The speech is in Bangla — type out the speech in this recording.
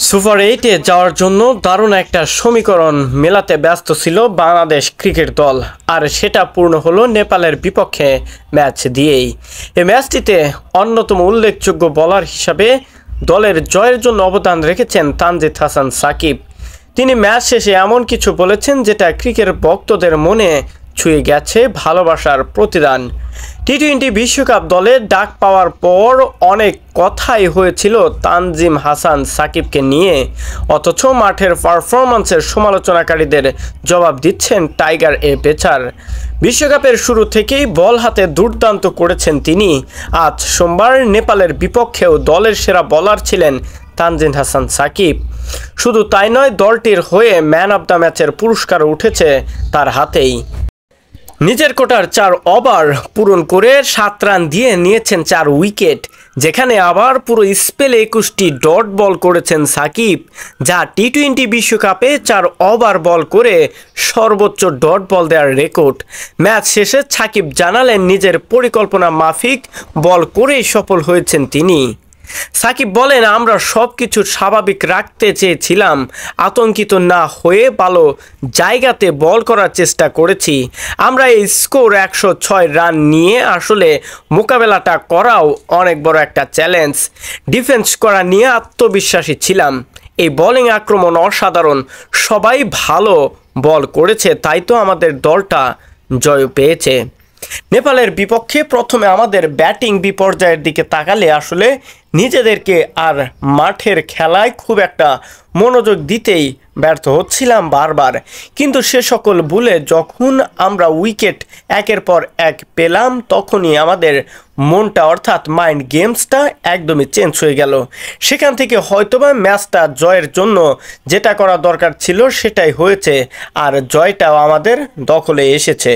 সুপার 8-এ যাওয়ার জন্য দারুণ একটা সমীকরণ মেলাতে ব্যস্ত ছিল বাংলাদেশ ক্রিকেট দল, আর সেটা পূর্ণ হলো নেপালের বিপক্ষে ম্যাচ দিয়েই। এই ম্যাচটিতে অন্যতম উল্লেখযোগ্য বোলার হিসাবে দলের জয়ের জন্য অবদান রেখেছেন তানজিদ হাসান সাকিব। তিনি ম্যাচ শেষে এমন কিছু বলেছেন যেটা ক্রিকেট ভক্তদের মনে ছুঁয়ে গেছে ভালোবাসার প্রতিদান। টি-20 বিশ্বকাপ দলে ডাক পাওয়ার পর অনেক কথাই হয়েছিল তানজিম হাসান সাকিবকে নিয়ে, অথচ মাঠের পারফরম্যান্সের সমালোচনাকারীদের জবাব দিচ্ছেন টাইগার এ পেসার। বিশ্বকাপের শুরু থেকেই বল হাতে দুর্দান্ত করেছেন তিনি। আজ সোমবার নেপালের বিপক্ষেও দলের সেরা বোলার ছিলেন তানজিদ হাসান সাকিব। শুধু তাই নয়, দলটির হয়ে ম্যান অব দ্য ম্যাচের পুরস্কার উঠেছে তার হাতেই। নিজের কোটার 4 ওভার পূরণ করে 7 রান দিয়ে নিয়েছেন 4 উইকেট, যেখানে আবার পুরো স্পেলে 21টি ডট বল করেছেন সাকিব, যা টি-20 বিশ্বকাপে 4 ওভার বল করে সর্বোচ্চ ডট বল দেওয়ার রেকর্ড। ম্যাচ শেষে সাকিব জানালেন নিজের পরিকল্পনা মাফিক বল করেই সফল হয়েছেন তিনি। সাকিব বলেন, আমরা সব কিছু স্বাভাবিক রাখতে চেয়েছিলাম, আতঙ্কিত না হয়ে ভালো জায়গাতে বল করার চেষ্টা করেছি। আমরা এই স্কোর 106 রান নিয়ে আসলে মোকাবেলাটা করাও অনেক বড় একটা চ্যালেঞ্জ। ডিফেন্স করা নিয়ে আত্মবিশ্বাসী ছিলাম। এই বোলিং আক্রমণ অসাধারণ, সবাই ভালো বল করেছে, তাই তো আমাদের দলটা জয় পেয়েছে। নেপালের বিপক্ষে প্রথমে আমাদের ব্যাটিং বিপর্যয়ের দিকে তাকালে আসলে নিজেদেরকে আর মাঠের খেলায় খুব একটা মনোযোগ দিতেই ব্যর্থ হচ্ছিলাম বারবার। কিন্তু সে সকল ভুলে যখন আমরা উইকেট একের পর এক পেলাম, তখনই আমাদের মনটা অর্থাৎ মাইন্ড গেমসটা একদমই চেঞ্জ হয়ে গেল। সেখান থেকে হয়তোবা ম্যাচটা জয়ের জন্য যেটা করা দরকার ছিল সেটাই হয়েছে, আর জয়টাও আমাদের দখলে এসেছে।